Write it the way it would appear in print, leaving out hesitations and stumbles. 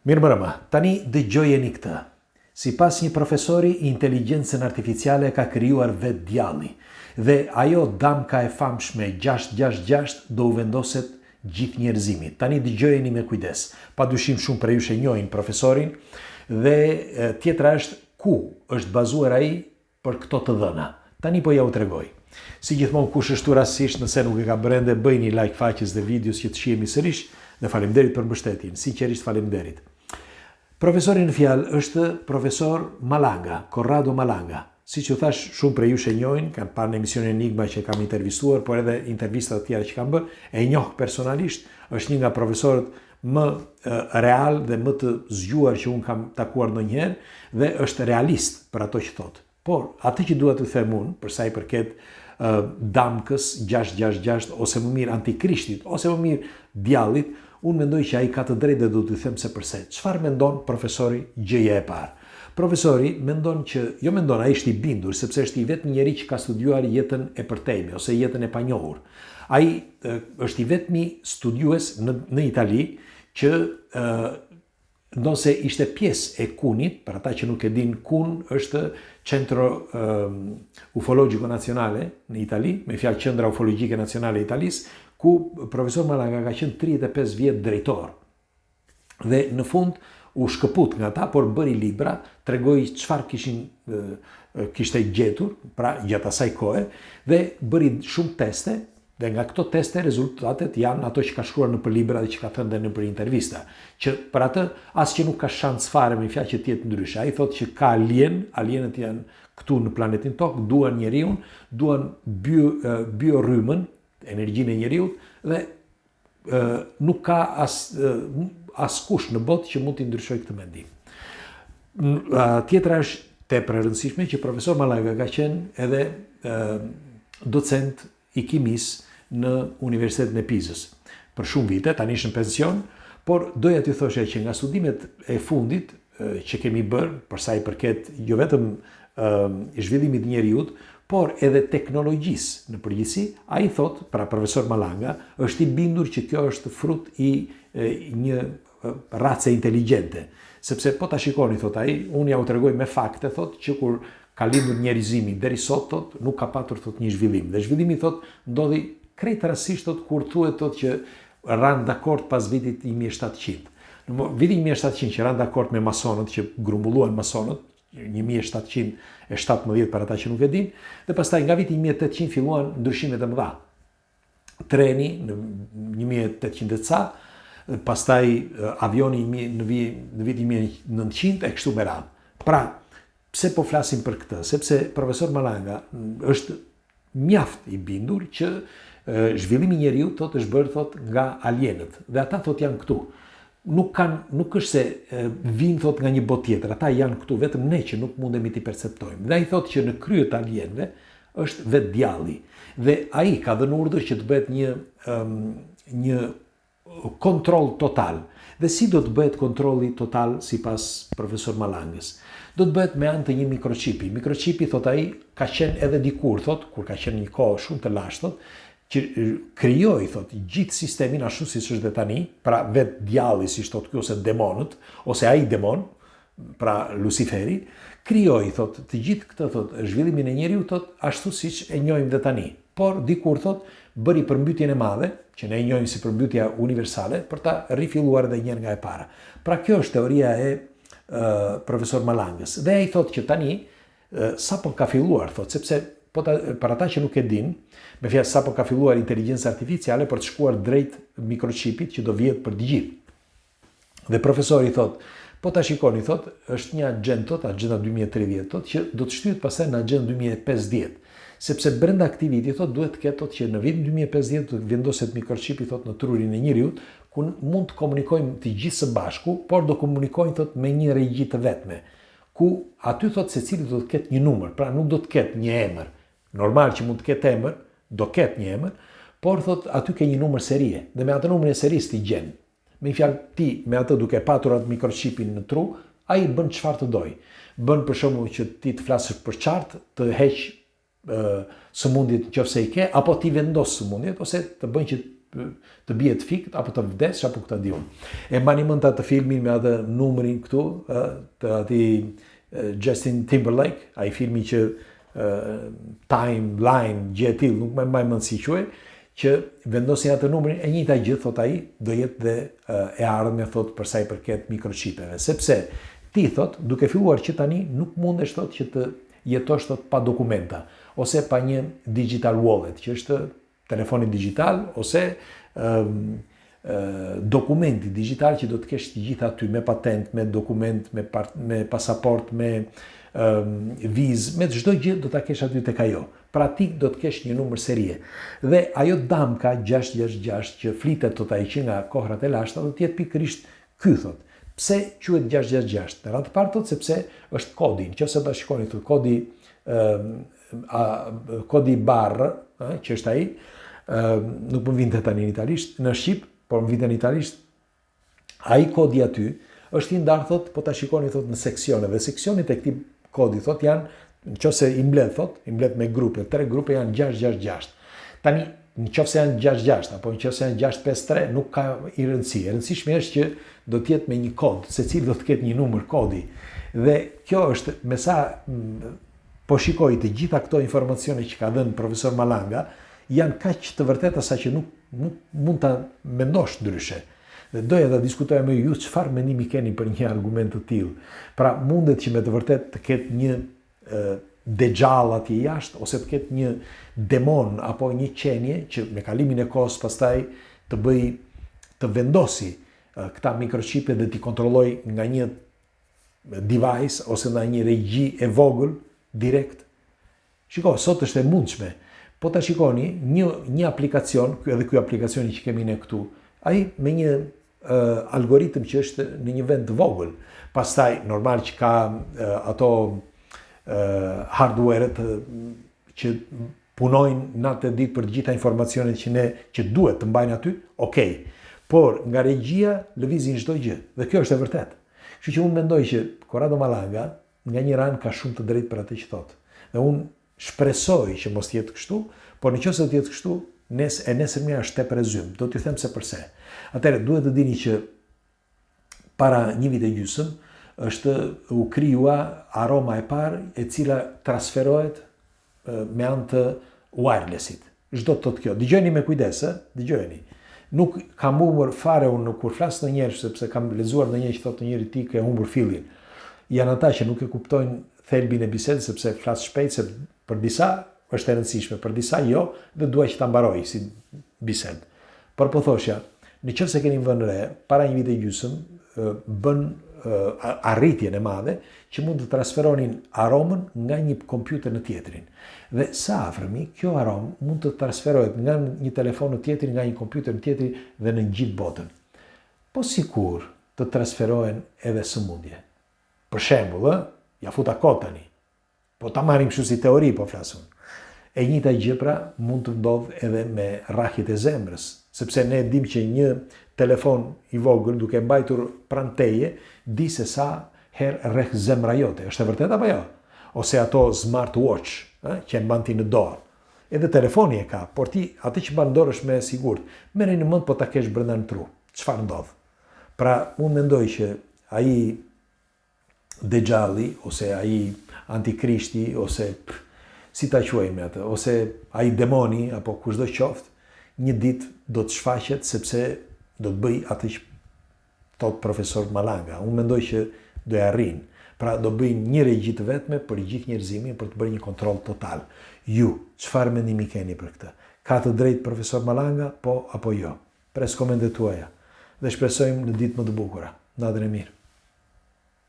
Mirë mërëma, tani dëgjojeni këtë. Si pas një profesori, inteligjencën artificiale ka krijuar vetë djalli dhe ajo damka e famshme 666 do u vendoset gjithë njerëzimit. Tani dëgjojeni me kujdes. Padyshim shumë prej jush e njohin profesorin dhe tjetra është ku është bazuar ai për këto të dhëna. Tani po ja u tregoj. Si gjithmonë kush është rastësisht nëse nuk e ka bërë bëjni like faqes dhe videos që të shihemi sërish dhe faleminderit për mbështetjen. Sinqerisht faleminderit. Profesori në fjalë është profesor Malanga, Corrado Malanga. Siç u thash, shumë prej jush e njohin, kanë parë në emisionin Enigma që kam intervistuar, por edhe intervistat të tjera që kam bërë, e njoh personalisht, është një nga profesorët më real dhe më të zgjuar që unë kam takuar ndonjëherë dhe është realist për ato që thotë. Por atë që dua të them unë, për sa i përket damkës 666 ose më mirë antikrishtit ose më mirë djallit, unë mendoj që ai ka të drejtë dhe do t'ju them se përse. Çfarë mendon profesori gjëja e parë? Profesori mendon që, jo mendon, ai është i bindur, sepse është i vetmi njeri që ka studiuar jetën e përtejme, ose jetën e panjohur. Ai është i vetmi studiues në Itali që ndonse ishte pjesë e Kunit, për ata që nuk e din, Kun është Centro Ufologico Nazionale në Itali, me fjalë Qendra Ufologjike Nacionale e Italisë, ku profesor Malanga ka qenë 35 vjet drejtor. Dhe në fund u shkëput nga ta, por bëri libra, tregoi çfarë kishte gjetur, pra gjatë asaj kohe, dhe bëri shumë teste, dhe nga këto teste rezultatet janë ato që ka shkruar në për libra dhe që ka thënë dhe në për intervista. Që për atë, as që nuk ka shans fare me fjalë që tjetë ndryshe. Ai thotë që ka alienët janë këtu në planetin Tokë, duan njeriun, duan biorrymën, energjinë e njeriut, dhe nuk ka askush në botë që mund të ndryshojë këtë mendim. Tjetra është tepër e rëndësishme që profesor Malanga ka qenë edhe docent i kimisë në Universitetin e Pizës. Për shumë vite, tani është në pension, por doja t'ju thoshe që nga studimet e fundit që kemi bërë, për sa i përket jo vetëm zhvillimit njeriut, por edhe teknologjisë në përgjithësi, ai thot, pra profesor Malanga, është i bindur që kjo është frut i një race inteligjente. Sepse po ta shikoni, thot ai, unë ja u tregoj me fakte, thot, që kur ka lindur njerëzimi deri sot, thot, nuk ka patur thot një zhvillim. Dhe zhvillimi thot ndodhi krejt rastësisht thot kur thuhet thot që ranë dakord pas vitit 1700. Në vitin 1700 që ranë dakord me masonët, që grumbulluan masonët, 1717 për ata që nuk e din, dhe pastaj nga viti 1800 filluan ndryshimet e mëdha. Treni në 1800 ca, pastaj avioni në vitin 1900 e kështu me radhë. Pra, pse po flasim për këtë? Sepse profesor Malanga është mjaft i bindur që zhvillimi i njeriut thot është bërë thot nga alienët, dhe ata thot janë këtu. Nuk është se vinë thot nga një botë tjetër, ata janë këtu, vetëm ne që nuk mundemi t'i perceptojmë. Dhe ai thot që në krye të alienëve është vetë djalli. Dhe ai ka dhënë urdhër që të bëhet një kontroll total. Dhe si do të bëhet kontrolli total sipas profesor Malangës? Do të bëhet me anë të një mikročipi. Mikročipi, thot ai, ka qenë edhe dikur, thot, kur ka qenë një kohë shumë të lashtë, thot, që krijoi thot gjithë sistemin ashtu siç është dhe tani, pra vetë djalli siç thot ky ose demonët, ose ai demon, pra Luciferi, krijoi thot të gjithë këtë thot zhvillimin e njeriu thot ashtu siç e njohim dhe tani. Por dikur thot bëri përmbytjen e madhe, që ne e njohim si përmbytja universale, për ta rifilluar edhe një herë nga e para. Pra kjo është teoria e profesor Malangës. Dhe ai thot që tani sapo ka filluar thot, sepse për ata që nuk e din, me fjalë sapo ka filluar inteligjenca artificiale për të shkuar drejt mikrochipit që do vihet për të gjithë. Dhe profesori thot, po ta shikoni thot, është një agent thot, agenda 2030 thot, që do të shtyhet pastaj në agenda 2050. Sepse brenda këtij viti thot duhet të ketë thot që në vitin 2050 do të vendoset mikrochipi thot në trurin e njeriut, ku mund të komunikojmë të gjithë së bashku, por do komunikojnë thot me një regji të vetme, ku aty thot secili do të ketë një numër, pra nuk do të ketë një emër. Normal që mund të ketë emër, do ketë një emër, por thot aty ke një numër serie, dhe me atë numrin e serisë ti gjen. Me fjalë ti me atë duke patur atë mikrochipin në tru, ai bën çfarë të doj. Bën për shembull që ti të flasësh për qartë, të heq sëmundjet nëse i ke, apo ti vendos sëmundjet, ose të bën që të bie të fikt, apo të vdes, apo këta diun. E mbani mend atë filmin me atë numrin këtu, të ati Justin Timberlake, ai filmi që timeline, gjë e tillë, nuk më mbaj mend si quhej, që vendosin atë numrin, e njëjta gjë thot ai, do jetë dhe e ardhmja thot për sa i përket mikrochipeve, sepse ti thot, duke filluar që tani nuk mundesh thot që të jetosh thot pa dokumenta, ose pa një digital wallet, që është telefoni digital, ose dokumenti digital që do të kesh të gjitha aty, me patent, me dokument, me pasaport, me vizë, me çdo gjë do ta kesh aty tek ajo. Praktik do të kesh një numër serie. Dhe ajo damka 666 që flitet thot ai që nga kohrat e lashta do të jetë pikërisht ky thot. Pse quhet 666? Në radhë të parë thot sepse është kodi. Nëse ta shikoni thot kodi barr, që është ai, nuk më vinte tani në italisht, në shqip, por më vinte në italisht, ai kodi aty është i ndarë thot, po ta shikoni thot në seksione, dhe seksionit e këtij kodi thot janë, nëse i mbledh me grupe, 3 grupe janë 666. Tani nëse janë 66 apo nëse janë 653 nuk ka i rëndësi. E rëndësishme është që do të jetë me një kod, secili do të ketë një numër kodi. Dhe kjo është me sa po shikoj të gjitha këto informacione që ka dhënë profesor Malanga, janë kaq të vërteta sa që nuk mund ta mendosh ndryshe. Dhe doja ta diskutoja me ju çfarë mendimi keni për një argument të tillë. Pra mundet që me të vërtet të ketë një dejall atje jashtë, ose të ketë një demon apo një qenie që me kalimin e kohës pastaj të vendosi këta mikrochipe dhe t'i kontrolloj nga një device ose nga një regji e vogël direkt. Shiko, sot është e mundshme. Po ta shikoni një aplikacion, edhe ky aplikacioni që kemi ne këtu, ai me një algoritëm që është në një vend të vogël. Pastaj normal që ka ato hardware-et që punojnë natë e ditë për të gjitha informacionet që duhet të mbajnë aty, okej. Por nga regjia lëvizin çdo gjë. Dhe kjo është e vërtetë. Kështu që unë mendoj që Corrado Malanga nga një ran ka shumë të drejtë për atë që thotë. Dhe unë shpresoj që mos jetë kështu, por nëse do të jetë kështu, nesërmja është te prezym. Do t'ju them se përse. Atëherë duhet të dini që para një vit e gjysmë është u krijua aroma e parë e cila transferohet me anë të wirelessit. Çdo të thotë kjo. Dëgjoni me kujdes, dëgjoni. Nuk kam humbur fare unë kur flas ndonjëherë sepse kam lexuar ndonjëherë që thotë njëri ti ke humbur fillin. Janë ata që nuk e kuptojnë thelbin e bisedës sepse flas shpejt, se për disa është e rëndësishme, për disa jo, dhe dua që ta mbaroj si bisedë. Por po thoshja, nëse keni vënë re, para një viti e gjysmë bën arritjen e madhe që mund të transferonin aromën nga një kompjuter në tjetrin. Dhe sa afërmi, kjo aromë mund të transferohet nga një telefon në tjetrin, nga një kompjuter në tjetrin dhe në gjithë botën. Po sikur të transferohen edhe sëmundje. Për shembull, ja futa kot tani. Po ta marrim kështu si teori, po flasun. E njëjta gjë pra mund të ndodh edhe me rrahjet e zemrës, sepse ne dim që një telefon i vogël duke mbajtur pranë teje, di se sa herë rreh zemra jote. Është e vërtetë apo jo? Ose ato smartwatch, që e mban ti në dorë. Edhe telefoni e ka, por ti atë që mban në dorë është më e sigurt. Merri në mend po ta kesh brenda në tru. Çfarë ndodh? Pra, unë mendoj që ai Dejalli ose ai antikrishti ose si ta quajmë atë, ose ai demoni apo kushdo qoftë, një ditë do të shfaqet sepse do të bëj atë që thot profesor Malanga. Unë mendoj që do e arrin. Pra do bëjnë një regji të vetme për gjithë njerëzimin për të bërë një kontroll total. Ju, çfarë mendimi keni për këtë? Ka të drejtë profesor Malanga, po apo jo? Pres komentet tuaja. Dhe shpresojmë në ditë më të bukura. Natën e mirë.